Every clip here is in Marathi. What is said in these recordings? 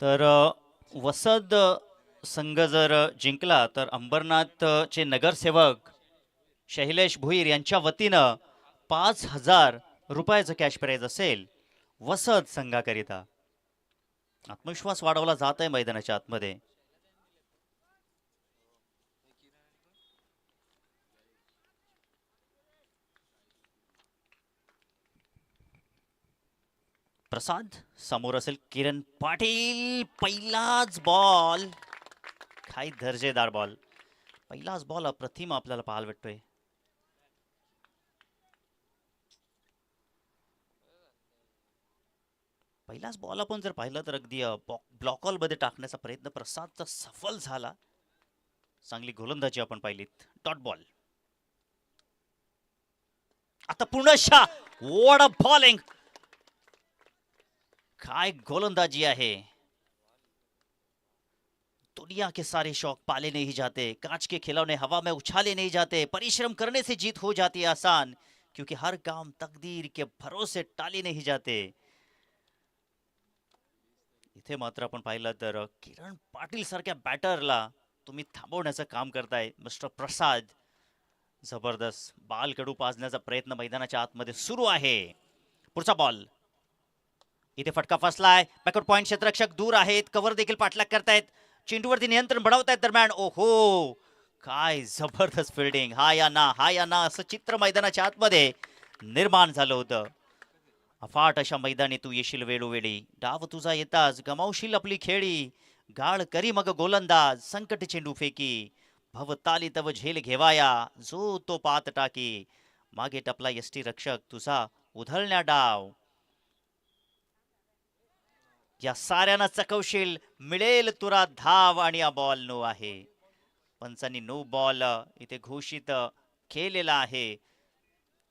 तर वसद संघ जर जिंकला तर अंबरनाथचे नगरसेवक शैलेश भुईर यांच्या वतीनं 5,000 रुपयाचं कॅश प्राइज असेल वसद संघाकरिता. आत्मविश्वास वाढवला जात आहे मैदानाच्या आतमध्ये. प्रसाद समोर असेल किरण पाटील. पहिलाच बॉल, काय दर्जेदार बॉल. पहिलाच बॉल अप्रतिम आपल्याला पाहायला भेटतोय. पहिलाच बॉल आपण जर पाहिलं तर अगदी ब्लॉक मध्ये टाकण्याचा प्रयत्न प्रसादचा सफल झाला. चांगली गोलंदाजी आपण पाहिलीत. Dot ball. आता पुनशा व्हाट अ बॉलिंग. काय गोलंदाजी आहे. दुनिया के सारे शौक पाले नहीं जाते, कांच के खिलौने हवा में उछाले नहीं जाते, परिश्रम करने से जीत हो जाती है आसान, क्योंकि हर काम तकदीर के भरोसे टाले नहीं जाते. इथे मात्र आपण पाहिलं तर किरण पाटील सारख्या बॅटरला तुम्ही थांबवण्याचं काम करताय मिस्टर प्रसाद. जबरदस्त बाल कडू पाजण्याचा प्रयत्न मैदानाच्या आतमध्ये सुरू आहे. पुढचा बॉल. इथे फटका फसलाय. बॅकवर्ड पॉइंट क्षेत्ररक्षक दूर आहेत. कव्हर देखील पाठलाग करतायत. चेंडूवरती नियंत्रण बनवतायत दरम्यान. ओहो, काय जबरदस्त फिल्डिंग. हा या ना, हा या ना असं चित्र मैदानाच्या आतमध्ये निर्माण झालं होतं. अफाट अशा मैदानी तू येशील वेळोवेळी. डाव तुझा येताच गमावशील आपली खेळी. गाळ करी मग गोलंदाज संकट चेंडू फेकी. भवताली तव झेल घेवाया जो तो पात टाकी. मागे टपला यष्टी रक्षक तुझा उधळण्या डाव. या साऱ्यांना चकवशील मिळेल तुरा धाव आणि हा बॉल नो आहे. पंचांनी नो बॉल इथे घोषित केलेला आहे.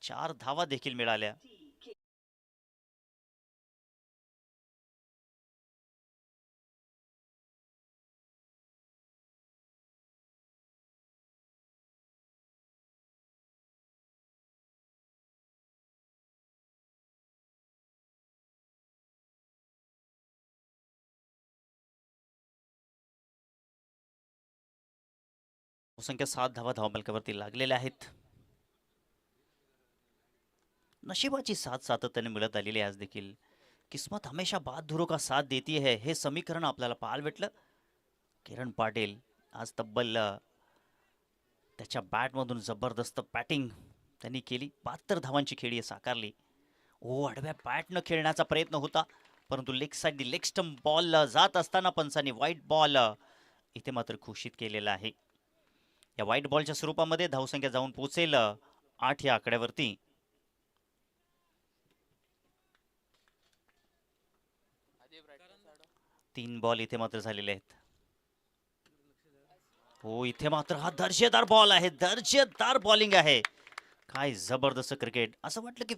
4 धावा देखील मिळाल्या. संख्या 7 धावा धावफलकावरती लागलेल्या आहेत. नशिबाची साथ सातत्याने मिळत आलेली आज देखील. किस्मत हमेशा बहादुरों का साथ देती है हे समीकरण आपल्याला पाहायला भेटलं. किरण पाटील आज तब्बल त्याच्या बॅटमधून जबरदस्त बॅटिंग त्यांनी केली. 72 धावांची खेळी साकारली. ओ, आडव्या बॅटनं खेळण्याचा प्रयत्न होता परंतु leg side leg stump ball जात असताना पंचांनी व्हाईट बॉल इथे मात्र घोषित केलेला आहे. या व्हाईट बॉलच्या स्वरूपामध्ये धावसंख्या जाऊन पोहोचेल 8 या आकड्यावरती. 3 बॉल इथे मात्र झालेले आहेत. हो, इथे मात्र हा दर्जेदार बॉल आहे. दर्जेदार बॉलिंग आहे. काय जबरदस्त क्रिकेट. असं वाटलं की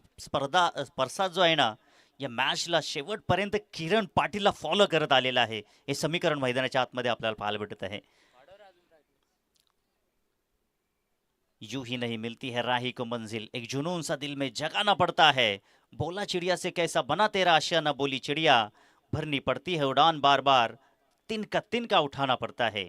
प्रसाद जो आहे ना या मॅचला शेवटपर्यंत किरण पाटीलला फॉलो करत आलेला आहे. हे समीकरण मैदानाच्या आतमध्ये आपल्याला पाहायला भेटत आहे. यूं ही नहीं मिलती है राही को मंजिल, एक जुनून सा दिल में जगाना पड़ता है. बोला चिड़िया से कैसा बना तेरा आशियाना, बोली चिड़िया भरनी पड़ती है उड़ान बार बार, तिनका उठाना पड़ता है.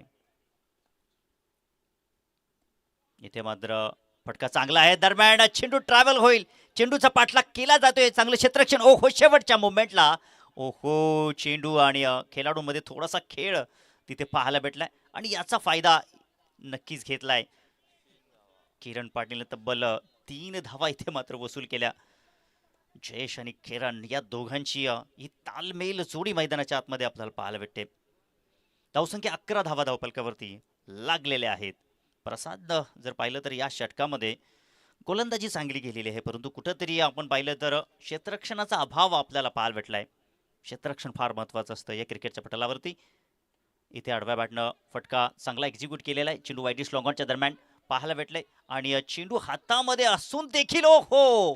इथे मात्र फटका चांगला आहे. दरम्यान चेंडू ट्रॅव्हल होईल. चेंडूचा पाठलाग केला जातोय. चांगलं क्षेत्ररक्षण. ओहो, शेवटच्या मोमेंटला ओहो चेंडू आणि खेळाडूमध्ये थोडासा खेळ तिथे पाहायला भेटलाय आणि याचा फायदा नक्कीच घेतलाय. किरण पाटीलने तब्बल 3 धावा इथे मात्र वसूल केल्या. जयेश आणि किरण या दोघांची ही तालमेल जोडी मैदानाच्या आतमध्ये आपल्याला पाहायला भेटते. धावसंख्या 11 धावा धावफलकावरती लागलेल्या आहेत. प्रसाद जर पाहिलं तर या षटकामध्ये गोलंदाजी चांगली गेलेली आहे परंतु कुठंतरी आपण पाहिलं तर क्षेत्ररक्षणाचा अभाव आपल्याला पाहायला भेटलाय. क्षेत्ररक्षण फार महत्वाचं असतं या क्रिकेटच्या पटलावरती. इथे आडव्या बॅटनं फटका चांगला एक्झिक्यूट केलेला आहे. चेंडू वाईडिश लॉंगॉनच्या दरम्यान पाहायला भेटलंय आणि चेंडू हातामध्ये असून देखील ओहो,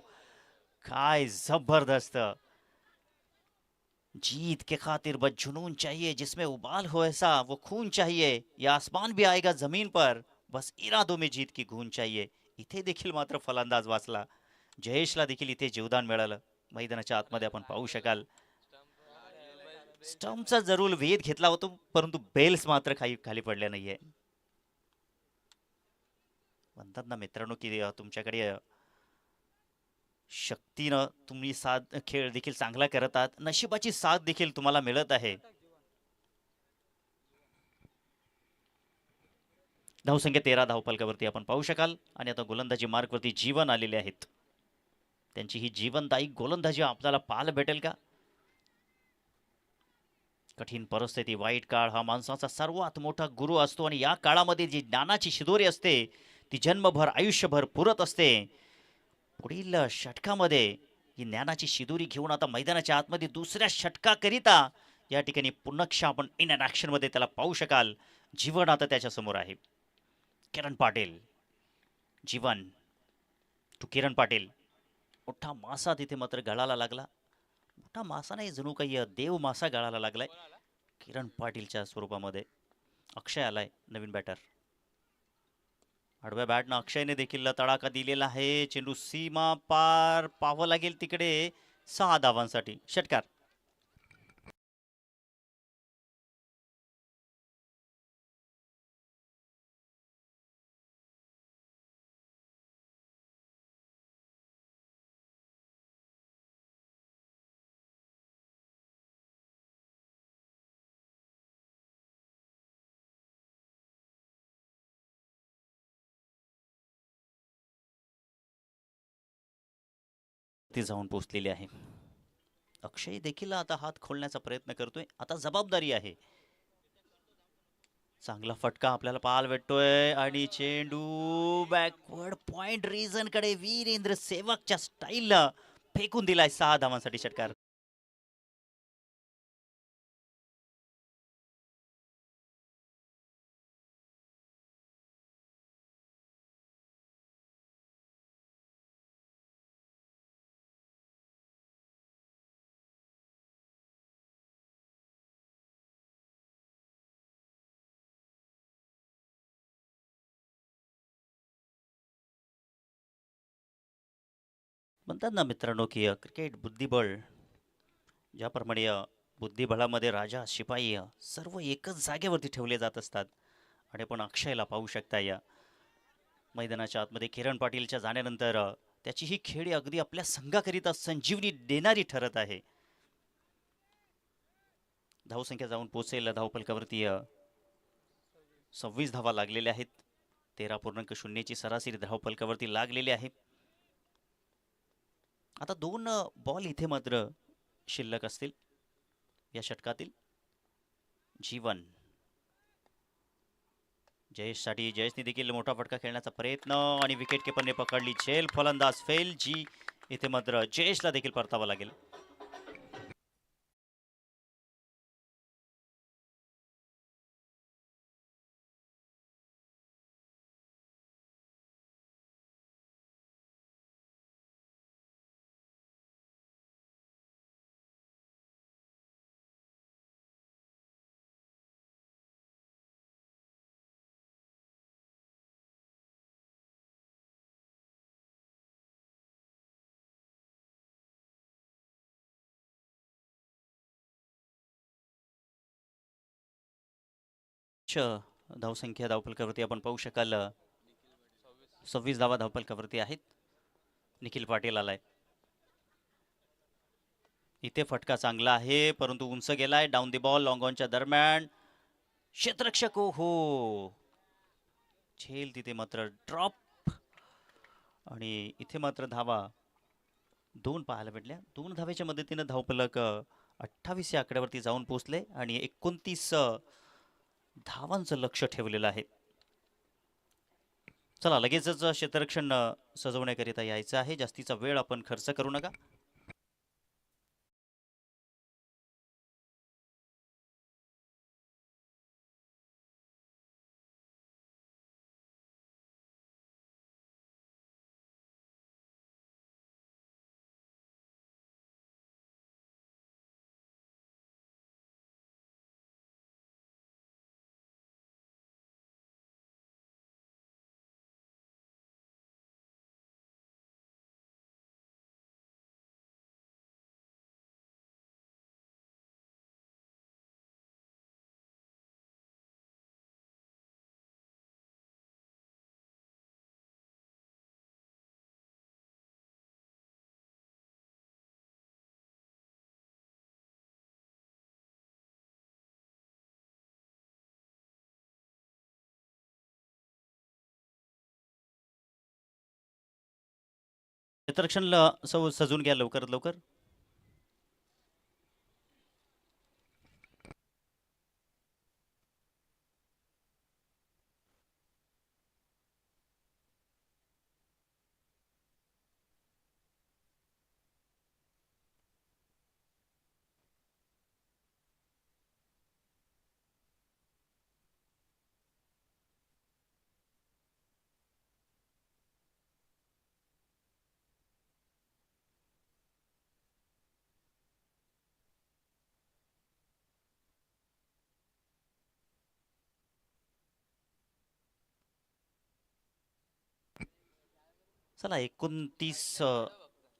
काय जबरदस्त. जीत के खातिर बस जुनून चाहिए, जिसमें उबाल हो ऐसा वो खून चाहिए. या आसमान भी आएगा जमीन पर, बस इरादों में जीत की गूंज चाहिए. इथे देखील मात्र फलंदाज वाचला. जयेशला देखील इथे जीवदान मिळालं. मैदानाच्या आतमध्ये आपण पाहू शकाल. स्टंपचा जरूर वेध घेतला होता, परंतु बेल्स मात्र खाली खाली पडल्या नाहीये. म्हणतात ना मित्रांनो की तुमच्याकडे शक्तीनं तुम्ही साथ खेळ देखील चांगला करत आहात, नशिबाची साथ देखील तुम्हाला मिळत आहे. धावसंख्या 13 धावफलकावरती आपण पाहू शकाल आणि आता गोलंदाजी मार्कवरती जीवन आलेले आहेत. त्यांची ही जीवनदायी गोलंदाजी आपल्याला पाहायला भेटेल का? कठीण परिस्थिती, वाईट काळ हा माणसाचा सर्वात मोठा गुरु असतो आणि या काळामध्ये जी ज्ञानाची शिदोरी असते ती जन्मभर आयुष्यभर पुरत असते. पुढील षटकामध्ये ही ज्ञानाची शिदोरी घेऊन आता मैदानाच्या आतमध्ये दुसऱ्या षटकाकरिता या ठिकाणी पुनक्ष आपण इन ॲक्शन मध्ये त्याला पाहू शकाल. जीवन आता त्याच्या समोर आहे. किरण पाटील, जीवन टू किरण पाटील. मोठा मासा तिथे मात्र गळाला लागला. मोठा मासा नाही, जणू काही देव मासा गळाला लागलाय किरण पाटीलच्या स्वरूपामध्ये. अक्षय आलाय नवीन बॅटर. आडव्या बॅटनं अक्षयने देखील तडाखा दिलेला आहे. चेंडू सीमा पार पाहावं लागेल तिकडे. 6 धावांसाठी षटकार. ती जाऊन पोचलेली आहे. अक्षय देखील आता हात खोलण्याचा प्रयत्न करतोय. आता जबाबदारी आहे. चांगला फटका आपल्याला पाहायला भेटतोय आणि चेंडू बॅकवर्ड पॉइंट रीजन कडे वीरेंद्र सेवकच्या स्टाईल फेकून दिलाय. 6 धावांसाठी षटकार. म्हणतात ना मित्रांनो की क्रिकेट बुद्धिबळ ज्याप्रमाणे बुद्धिबळामध्ये राजा शिपाई सर्व एकच जागेवरती ठेवले जात असतात. आणि आपण अक्षयला पाहू शकता या मैदानाच्या आतमध्ये किरण पाटीलच्या जाण्यानंतर त्याची ही खेळी अगदी आपल्या संघाकरिता संजीवनी देणारी ठरत आहे. धावसंख्या जाऊन पोहोचेल धावफलकावरती 26 धावा लागलेल्या आहेत. 13.0ची सरासरी धावफलकावरती लागलेली आहे. आता 2 बॉल इथे मात्र शिल्लक असतील या षटकातील. जीवन जयेशसाठी, जयेशने देखील मोठा फटका खेळण्याचा प्रयत्न आणि विकेट किपरने पकडली झेल. फलंदाज फेल. जी इथे मात्र जयेशला देखील परतावा लागेल. धावसंख्या धावफलकावरती आपण पाहू शकाल 26 धावा धावफलकावरती आहेत. निखिल पाटील आलाय. इथे फटका चांगला आहे परंतु उंच गेलाय. डाऊन दी बॉल लॉंग ऑनच्या दरम्यान क्षेत्ररक्षक हो झेल तिथे मात्र ड्रॉप आणि इथे मात्र धावा 2 पाहायला भेटल्या. 2 धावेच्या मदतीने धावफलक 28 या आकड्यावरती जाऊन पोहोचले आणि 29 धावांचं लक्ष ठेवलेलं आहे. चला लगेचच क्षेत्ररक्षण सजवण्याकरिता यायचं आहे. जास्तीचा वेळ आपण खर्च करू नका. क्षेत्ररक्षणला सजून घ्या लवकरात लवकर. चला 29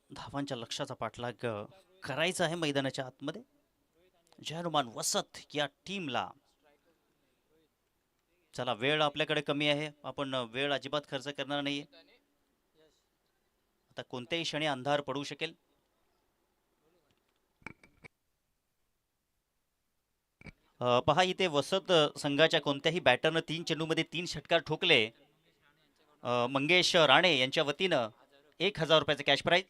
धावांच्या लक्ष्याचा पाठलाग करायचा आहे मैदानाच्या आतमध्ये. जय हनुमान वसत या टीमला. चला वेळ आपल्याकडे कमी आहे, आपण वेळ अजिबात खर्च करणार नाही. आता कोणत्याही क्षणी अंधार पडू शकेल. पहा इथे वसत संघाच्या कोणत्याही बॅटरनं 3 चेंडूमध्ये 3 षटकार ठोकले. मंगेश राणे यांच्या वतीनं 1000 रुपयाचं कॅश प्राईज,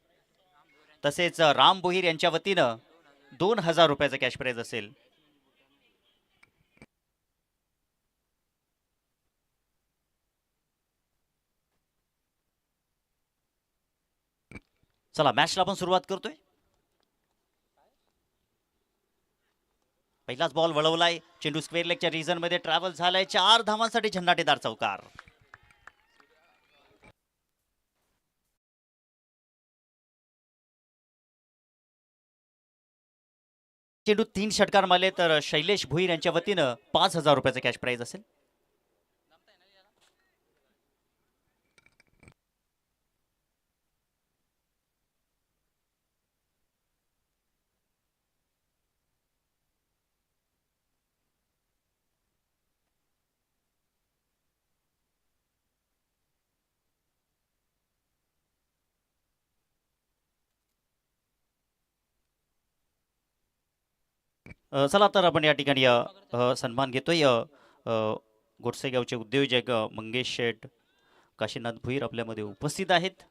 तसेच राम बोहीर यांच्या वतीनं 2000 रुपयाचं कॅश प्राईज असेल. चला मॅचला आपण सुरुवात करतोय. पहिलाच बॉल वळवलाय, चेंडू स्क्वेअर लेगच्या रिजन मध्ये ट्रॅव्हल झालाय. 4 धावांसाठी झंडाटेदार चौकार. चेंडू 3 षटकार मारले तर शैलेश भोईर यांच्या वतीनं 5000 रुपयाचं कॅश प्राईज असेल. चला तर आपण या ठिकाणी सन्मान घेतोय. गोडसे गावचे उद्योजक मंगेश शेठ काशीनाथ भुईर आपल्यामध्ये उपस्थित आहेत.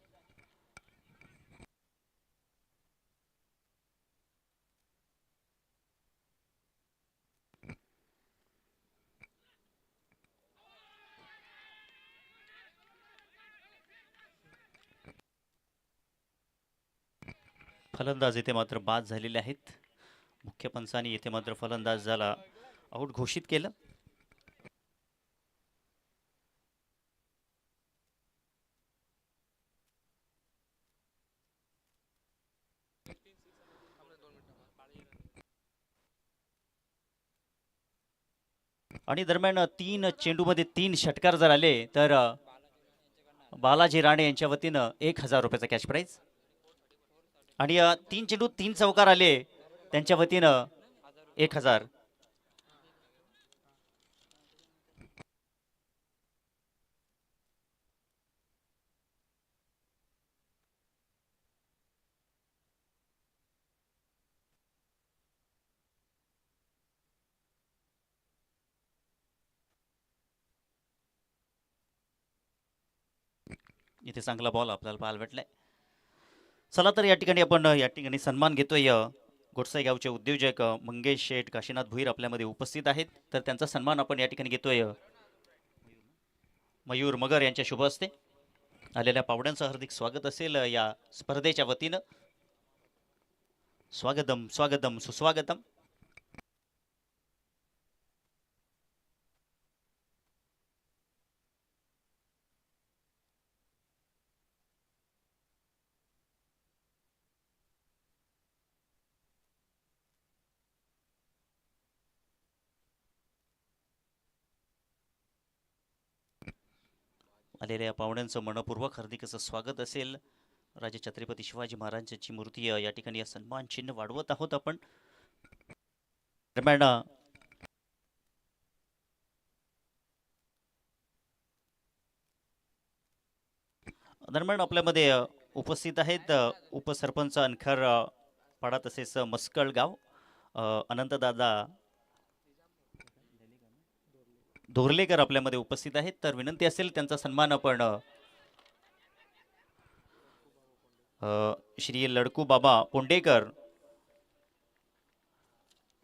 फलंदाज इथे मात्र बाद झालेले आहेत. मुख्य पंचांनी इथे मात्र फलंदाज झाला आउट घोषित केलं. आणि दरम्यान 3 चेंडूमध्ये 3 षटकार जर आले तर बालाजी राणे यांच्या वतीनं 1000 रुपयाचा कॅश प्राईज. आणि 3 चेंडू 3 चौकार आले त्यांच्या वतीनं 1000. इथे चांगला बॉल आपल्याला पाहायला भेटलाय. चला तर या ठिकाणी आपण सन्मान घेतोय. गोडसाई गावचे उद्योजक मंगेश शेठ काशीनाथ भुईर आपल्यामध्ये उपस्थित आहेत, तर त्यांचा सन्मान आपण या ठिकाणी घेतोय. मयूर मगर यांच्या शुभ हस्ते आलेल्या पावड्यांचं हार्दिक स्वागत असेल या स्पर्धेच्या वतीनं. स्वागतम स्वागतम सुस्वागतम. आलेल्या पाहुण्यांचं मनपूर्वक हार्दिक असं स्वागत असेल. राजे छत्रपती शिवाजी महाराजांची मूर्ती या ठिकाणी सन्मान चिन्ह वाढवत आहोत आपण. दरम्यान आपल्यामध्ये उपस्थित आहेत उपसरपंच अनखर पाडा तसेच मस्कळ गाव अनंतदादा धोरलेकर आपल्यामध्ये उपस्थित आहेत, तर विनंती असेल त्यांचा सन्मान आपण श्री लडकू बाबा पोंडेकर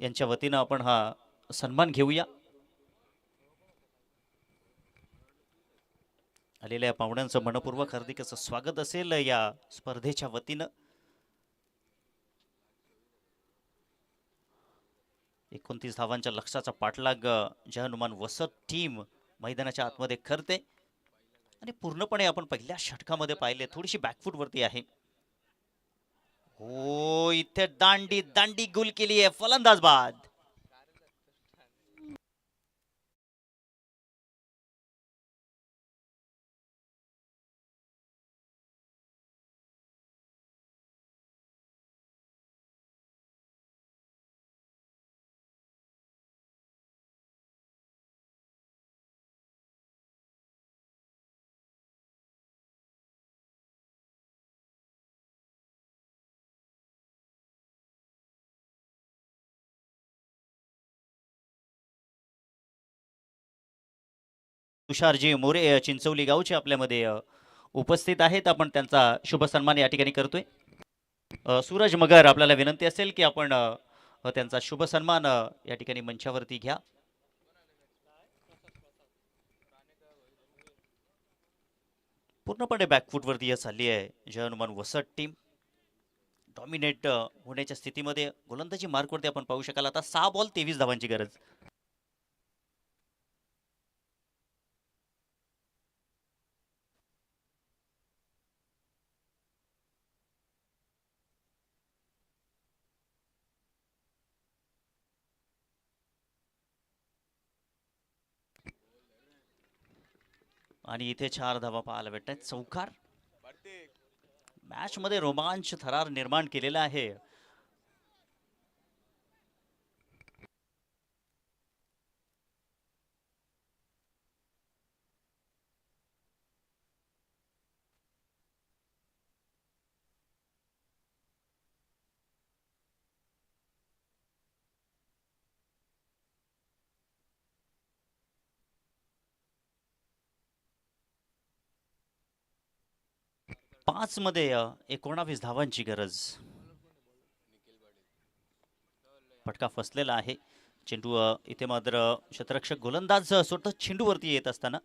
यांच्या वतीनं आपण हा सन्मान घेऊया. आलेल्या पाहुण्यांचं मनपूर्वक हार्दिक असं स्वागत असेल या स्पर्धेच्या वतीनं. 29 धावांच्या लक्ष्याचा पाठलाग जय हनुमान वसत टीम मैदानाच्या आतमध्ये करते आणि पूर्णपणे आपण पहिल्या षटकामध्ये पाहिले थोडीशी बॅकफूट वरती आहे. हो, इथे दांडी दांडी गुल केली आहे, फलंदाज बाद. तुषारजी मोरे चिंचवली गावचे आपल्यामध्ये उपस्थित आहेत. आपण त्यांचा शुभ सन्मान या ठिकाणी करतोय. सूरज मगर आपल्याला विनंती असेल की आपण त्यांचा शुभ सन्मान या ठिकाणी मंचावरती घ्या. पूर्णपणे बॅकफूटवरती चालली आहे जय हनुमान वसत टीम. डॉमिनेट होण्याच्या स्थितीमध्ये गोलंदाजी मार्कवरती आपण पाहू शकाल. आता 6 बॉल 23 धावांची गरज. आणि इथे 4 धावा पाहायला भेटत आहेत. चौकार. मॅच मध्ये रोमांच थरार निर्माण केलेला आहे. पाच मध्ये 19 धावांची गरज. फटका फसलेला आहे. चेंडू इथे मात्र क्षेत्ररक्षक गोलंदाज स्वतः चेंडूवरती येत असताना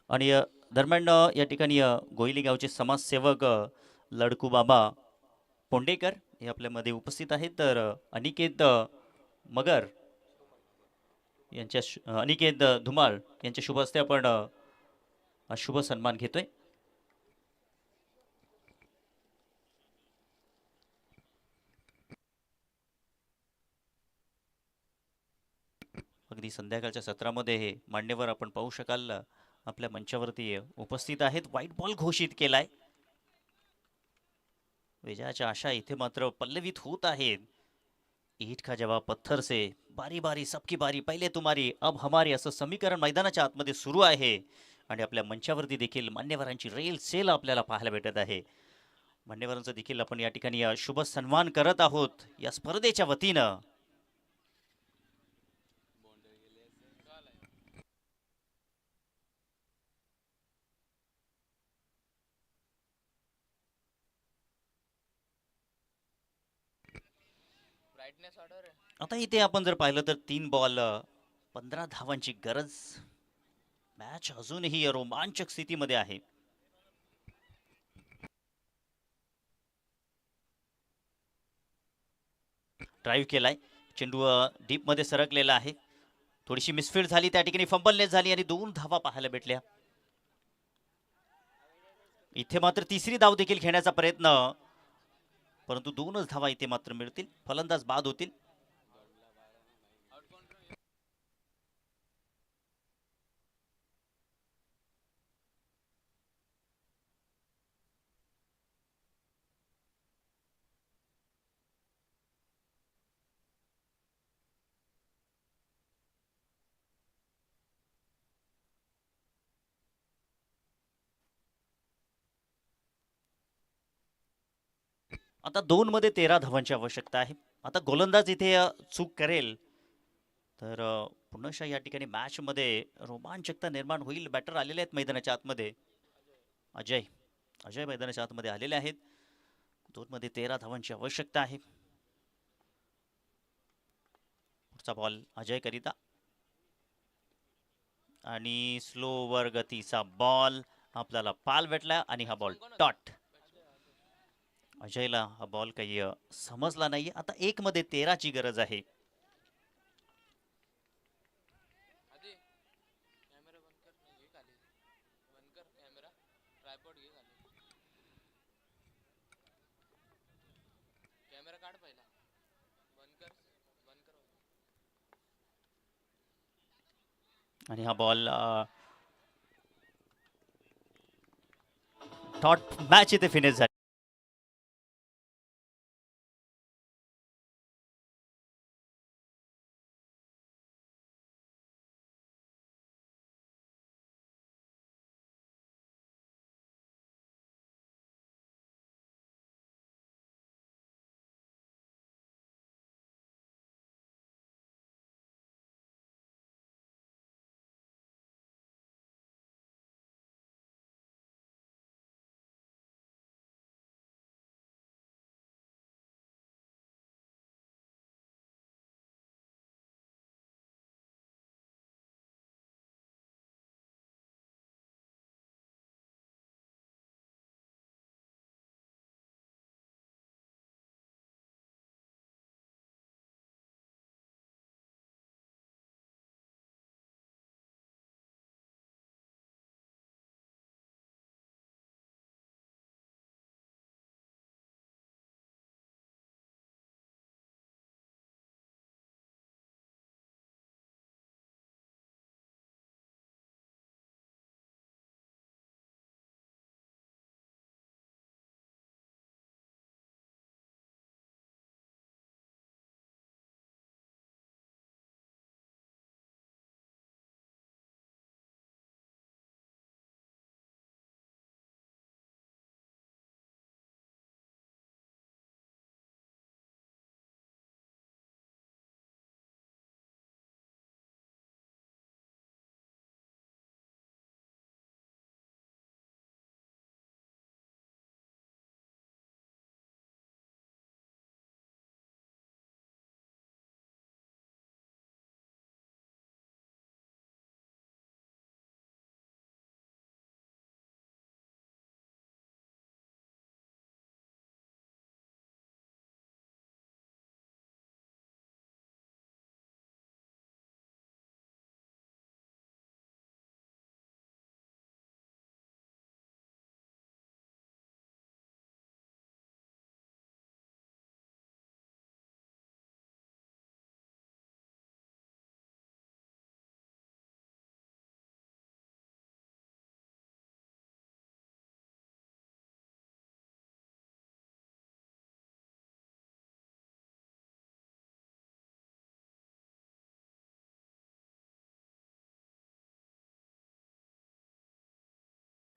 आणि दरम्यान या ठिकाणी गोयली गावचे समाजसेवक लडकू बाबा पोंडेकर हे आपल्यामध्ये उपस्थित आहेत. तर अनिकेत मगर यांच्या अनिकेत धुमाळ यांच्या शुभ हस्ते आपण शुभ सन्मान घेतोय. अगदी संध्याकाळच्या सत्रामध्ये हे मान्यवर आपण पाहू शकाल आपल्या मंचावरती उपस्थित आहेत. व्हाईट बॉल घोषित केलाय. विजयाच्या आशा इथे मात्र पल्लवित होत आहेत. ईट का जवाब पत्थर से, बारी बारी सबकी बारी, पहिले तुम्हारी अब हमारी असं समीकरण मैदानाच्या आतमध्ये सुरू आहे. आणि आपल्या मंचावरती देखील मान्यवरांची रेल सेल आपल्याला पाहायला भेटत आहे. मान्यवरांचा देखील आपण या ठिकाणी शुभ सन्मान करत आहोत या स्पर्धेच्या वतीनं. आता इथे आपण जर पाहिलं तर 3 बॉल 15 धावांची गरज. मॅच अजूनही रोमांचक स्थितीमध्ये आहे. ड्राईव्ह केलाय. चेंडू डीप मध्ये सरकलेला आहे. थोडीशी मिसफील्ड झाली त्या ठिकाणी, फंबलनेस झाली आणि 2 धावा पाहायला भेटल्या. इथे मात्र तिसरी धाव देखील घेण्याचा प्रयत्न, परंतु 2च धावा इथे मात्र मिळतील. फलंदाज बाद होतील. आता 2 मध्ये 13 धावांची आवश्यकता आहे. आता गोलंदाज इथे चूक करेल तर पुन्हा या ठिकाणी मॅचमध्ये रोमांचकता निर्माण होईल. बॅटर आलेले आहेत मैदानाच्या आतमध्ये. अजय अजय मैदानाच्या आतमध्ये आलेले आहेत. 2 मध्ये 13 धावांची आवश्यकता आहे. पुढचा बॉल अजय करिता आणि स्लोवर गतीचा बॉल आपल्याला पाल भेटला आणि हा बॉल डॉट. अजयला हा बॉल काही समजला नाही. आता 1 मध्ये 13 ची गरज आहे. आणि हा बॉल डॉट. मॅच इथे फिनिश झाली.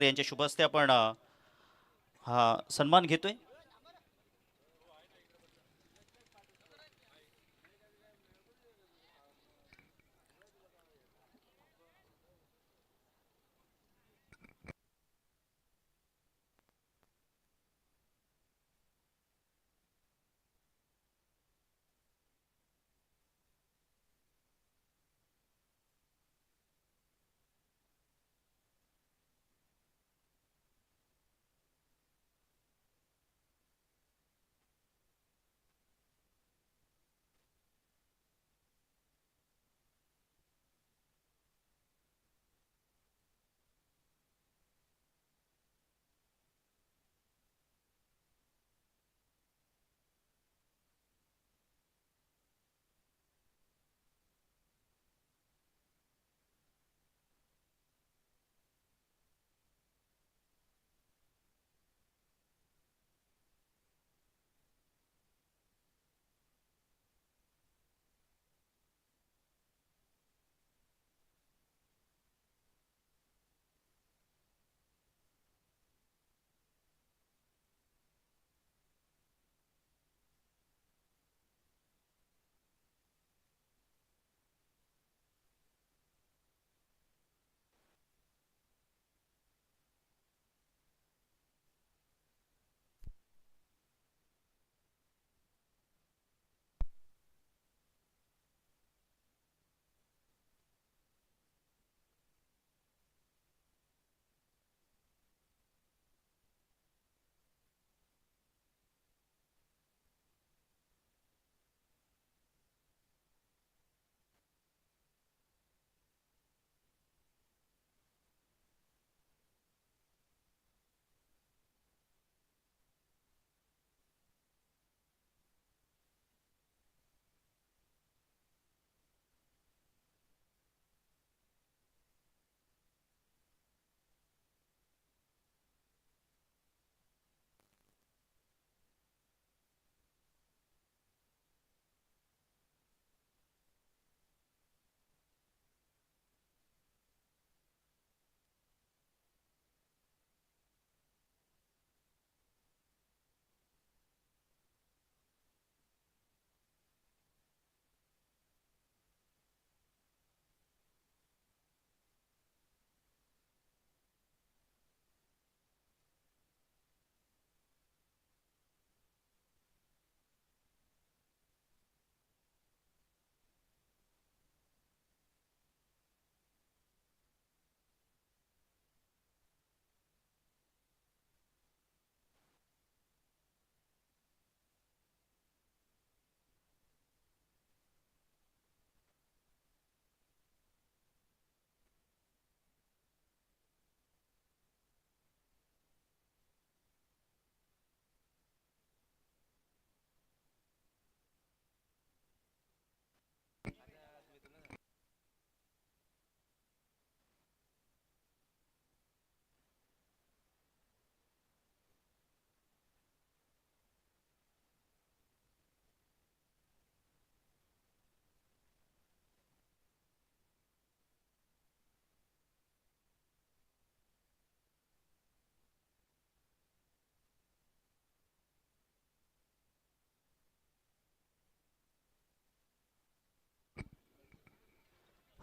यांच्या शुभ हस्ते आपण हा सन्मान घेतोय.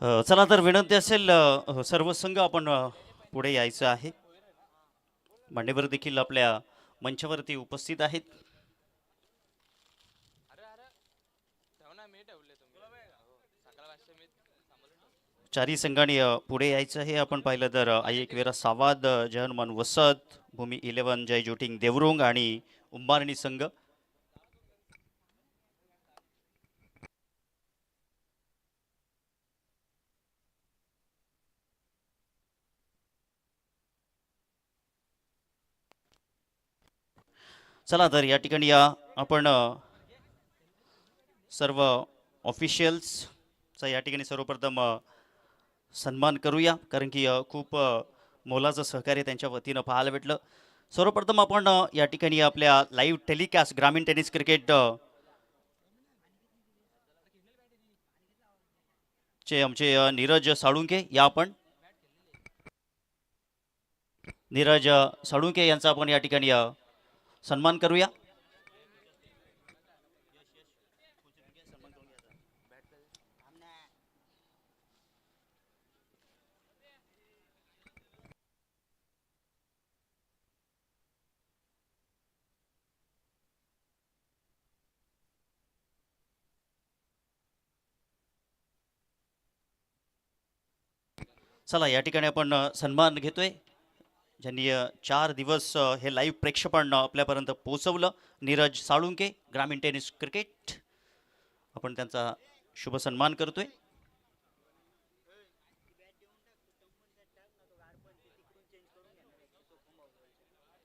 चला तर विनंती असेल सर्व संघ आपण पुढे यायचं आहे. मान्यवर देखील आपल्या मंचावरती उपस्थित आहेत. चारही संघांनी पुढे यायचं आहे. आपण पाहिलं तर आई एकवेरा सावाद, जय हनुमान वसत, भूमी 11, जय जोटिंग देवरुंग आणि उंबारणी संघ. चला तर या ठिकाणी आपण सर्व ऑफिशियल्सचा या ठिकाणी सर्वप्रथम सन्मान करूया, कारण की खूप मोलाचं सहकार्य त्यांच्या वतीनं पाहायला भेटलं. सर्वप्रथम आपण या ठिकाणी आपल्या लाईव्ह टेलिकास्ट ग्रामीण टेनिस क्रिकेट चे आमचे नीरज साळुंके या आपण नीरज साळुंके यांचा आपण या ठिकाणी सन्मान करूया. चला या ठिकाणी आपण सन्मान घेतोय, ज्यांनी 4 दिवस हे लाईव्ह प्रेक्षेपण आपल्यापर्यंत पोहोचवलं. नीरज साळुंके ग्रामीण टेनिस क्रिकेट, आपण त्यांचा शुभ सन्मान करतोय.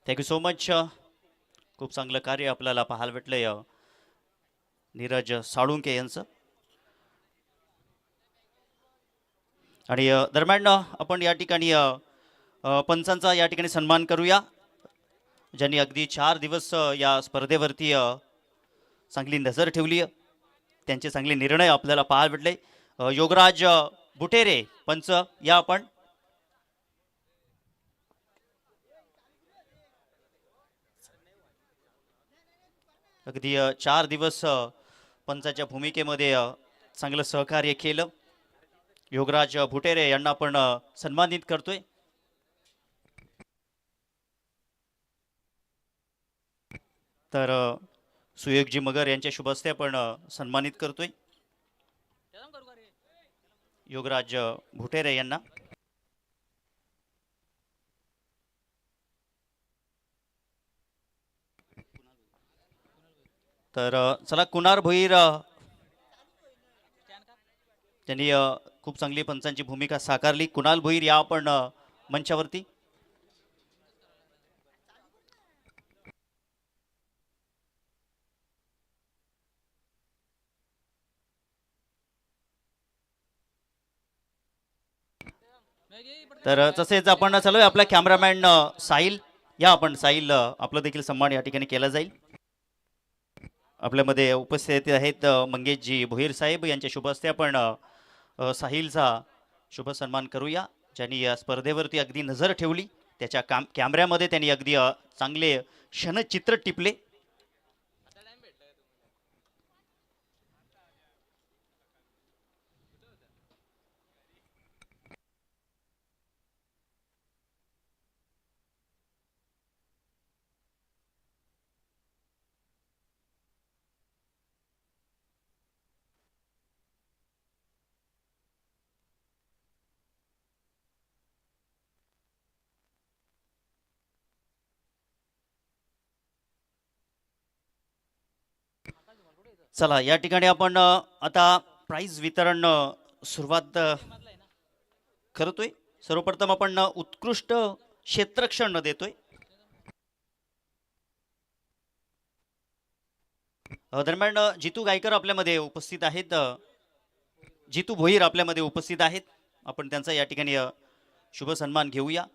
Thank you so much. खूप चांगलं कार्य आपल्याला पाहायला भेटलंय नीरज साळुंके यांचं. आणि दरम्यान आपण या ठिकाणी पंचांचा या ठिकाणी सन्मान करूया, ज्यांनी अगदी 4 दिवस या स्पर्धेवरती चांगली नजर ठेवली. त्यांचे चांगले निर्णय आपल्याला पाहायला भेटले. योगराज बुटेरे पंच या आपण. अगदी 4 दिवस पंचाच्या भूमिकेमध्ये चांगलं सहकार्य केलं. योगराज भुटेरे यांना आपण सन्मानित करतोय. तर सुयोगजी मगर यांच्या शुभ हस्ते आपण सन्मानित करतोय योगराज भुटेरे यांना. तर चला कुणाल भोईर त्यांनी खूप चांगली पंचांची भूमिका साकारली. कुणाल भोईर या आपण मंचावरती. तर तसेच आपण चालू आहे आपला कॅमेरामॅन साहिल या आपण. साहिल आपलं देखील सन्मान या ठिकाणी केला जाईल. आपल्यामध्ये उपस्थित आहेत मंगेशजी भोईर साहेब, यांच्या शुभ हस्ते आपण साहिलचा शुभ सन्मान करूया, ज्यांनी या स्पर्धेवरती अगदी नजर ठेवली. त्याच्या कॅमेऱ्यामध्ये त्यांनी अगदी चांगले क्षणचित्र टिपले. चला या ठिकाणी आपण आता प्राइज वितरण सुरुवात करतोय. सर्वप्रथम आपण उत्कृष्ट क्षेत्रक्षण देतोय. दरम्यान जितू गायकर आपल्यामध्ये उपस्थित आहेत. जितू भोईर आपल्यामध्ये उपस्थित आहेत. आपण त्यांचा या ठिकाणी शुभ सन्मान घेऊया.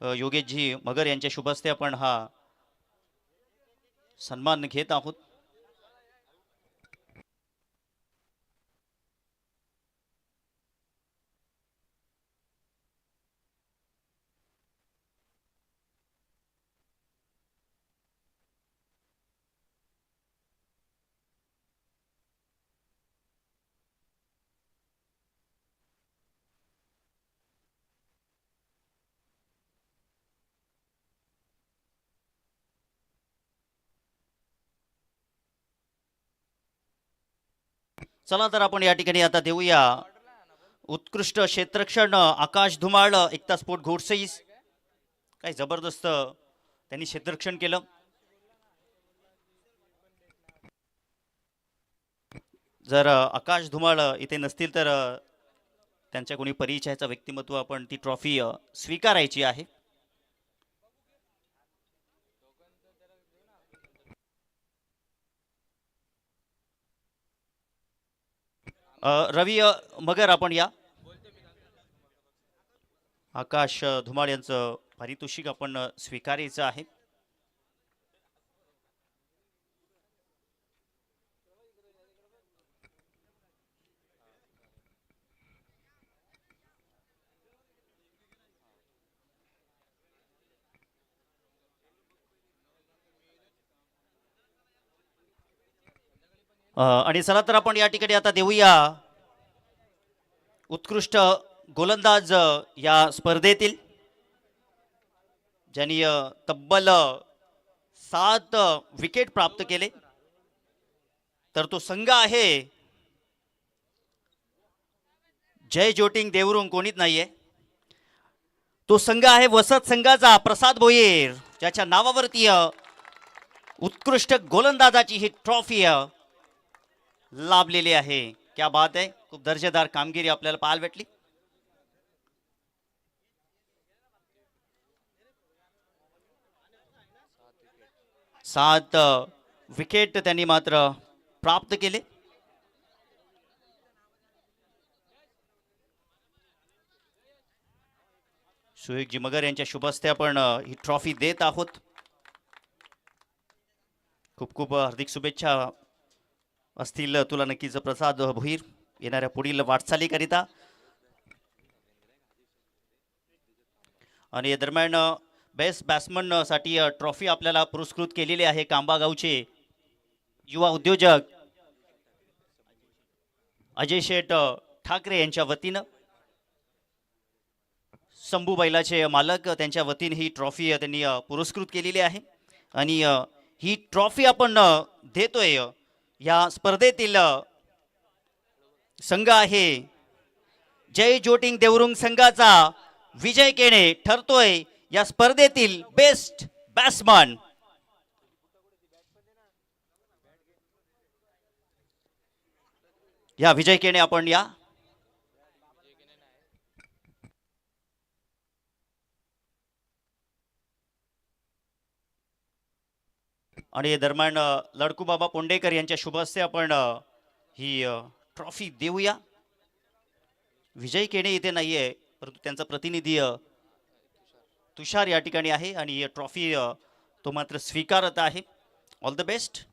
योगेशजी मगर यांच्या शुभ हस्ते आपण हा सन्मान घेत आहोत. चला तर आपण या ठिकाणी आता देऊया उत्कृष्ट क्षेत्ररक्षण आकाश धुमाळ एकता स्पोर्ट घोडसईस. काय जबरदस्त त्यांनी क्षेत्ररक्षण केलं. जर आकाश धुमाळ इथे नसतील तर त्यांच्या कोणी परिचयाचं व्यक्तिमत्व आपण ती ट्रॉफी स्वीकारायची आहे. रवी मगर आपण या. आकाश धुमाळ यांचं पारितोषिक आपण स्वीकारायचं आहे. आणि चला तर आपण या ठिकाणी आता देऊया उत्कृष्ट गोलंदाज या स्पर्धेतील ज्यांनी तब्बल 7 विकेट प्राप्त केले. तर तो संघ आहे जय ज्योतिंग देवरुंग, कोणीच नाहीये. तो संघ आहे वसत संघाचा प्रसाद भोईर, ज्याच्या नावावरती उत्कृष्ट गोलंदाजाची ही ट्रॉफी लाभलेली आहे. क्या बात आहे, खूप दर्जेदार कामगिरी आपल्याला पाहायला भेटली. सात विकेट त्यांनी मात्र प्राप्त केले. सुहेगजी मगर यांच्या शुभ हस्ते आपण ही ट्रॉफी देत आहोत. खूप खूप हार्दिक शुभेच्छा असतील तुला नक्कीच प्रसाद भोईर येणाऱ्या पुढील वाटचालीकरिता. आणि दरम्यान बेस्ट बॅट्समन साठी ट्रॉफी आपल्याला पुरस्कृत केलेली आहे कांबा गावचे युवा उद्योजक अजय शेठ ठाकरे यांच्या वतीनं. शंभू बैलाचे मालक त्यांच्या वतीने ही ट्रॉफी त्यांनी पुरस्कृत केलेली आहे. आणि ही ट्रॉफी आपण देतोय या स्पर्धेतील संघ आहे जय ज्योतिंग देवरुंग संघाचा विजय केणे ठरतोय या स्पर्धेतील बेस्ट बॅट्समन. या विजय केणे आपण या. आणि दरम्यान लडकू बाबा पोंडेकर यांच्या शुभ हस्ते आपण ही ट्रॉफी देऊया. विजय केणे इथे नाहीये, परंतु त्यांचा प्रतिनिधी तुषार या ठिकाणी आहे आणि ही ट्रॉफी तो मात्र स्वीकारत आहे. All the best.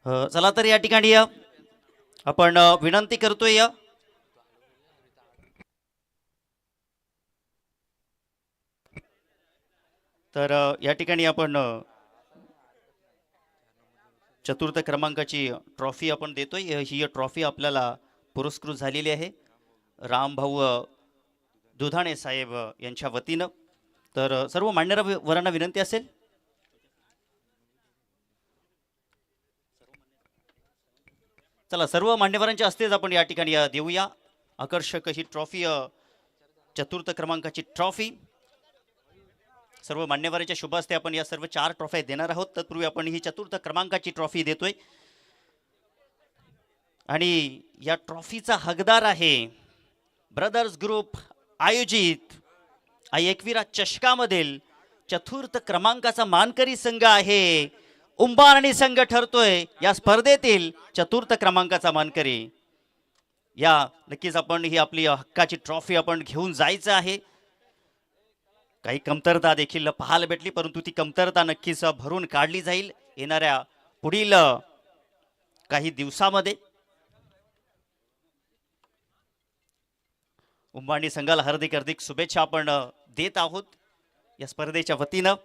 चला तर या ठिकाणी आपण विनंती करतोय तर या ठिकाणी आपण चतुर्थ क्रमांकाची ट्रॉफी आपण देतोय. ही ट्रॉफी आपल्याला पुरस्कृत झालेली आहे रामभाऊ दुधाणे साहेब यांच्या वतीनं. तर सर्व मान्यवरांना विनंती असेल चला सर्व मान्यवरांच्या हस्तेच आपण या ठिकाणी देऊया आकर्षक ही ट्रॉफी चतुर्थ क्रमांकाची ट्रॉफी. सर्व मान्यवरांच्या शुभ हस्ते आपण या सर्व 4 ट्रॉफ्या देणार आहोत. तत्पूर्वी आपण ही चतुर्थ क्रमांकाची ट्रॉफी देतोय आणि या ट्रॉफीचा हकदार आहे ब्रदर्स ग्रुप आयोजित एकविरा चषकामधील चतुर्थ क्रमांकाचा मानकरी संघ आहे उंबारणी संघ ठरतोय या स्पर्धेतील चतुर्थ क्रमांकाचा मानकरी. या नक्कीच आपण ही आपली हक्काची ट्रॉफी आपण घेऊन जायचं आहे. काही कमतरता देखील पाहायला भेटली, परंतु ती कमतरता नक्कीच भरून काढली जाईल येणाऱ्या पुढील काही दिवसामध्ये. उंबारणी संघाला हार्दिक हार्दिक शुभेच्छा आपण देत आहोत या स्पर्धेच्या वतीनं.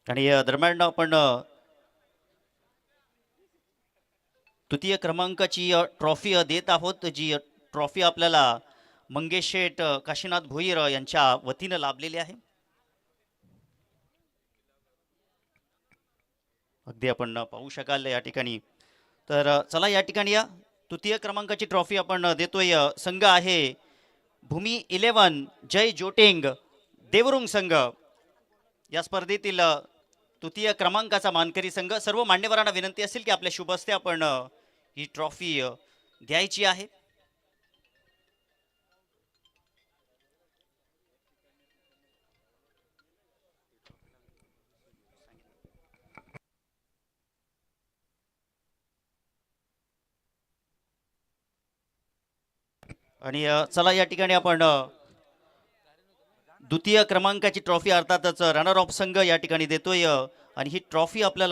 आणि दरम्यान आपण तृतीय क्रमांकाची ट्रॉफी देत आहोत, जी ट्रॉफी आपल्याला मंगेश शेठ काशीनाथ भोईर यांच्या वतीनं लाभलेली आहे. अगदी आपण पाहू शकाल या ठिकाणी. तर चला या ठिकाणी या तृतीय क्रमांकाची ट्रॉफी आपण देतोय. संघ आहे भूमी 11 जय जोटेंग देवरुंग संघ. या स्पर्धेतील तृतीय क्रमांकाचा मानकरी संघ. सर्व मान्यवरांना विनंती असेल की आपल्या शुभ हस्ते आपण ही ट्रॉफी द्यायची आहे. आणि चला या ठिकाणी आपण द्वितीय क्रमांकाची ट्रॉफी अर्थातच रनर ऑफ संघ या ठिकाणी देतोय. आणि ही ट्रॉफी आपल्याला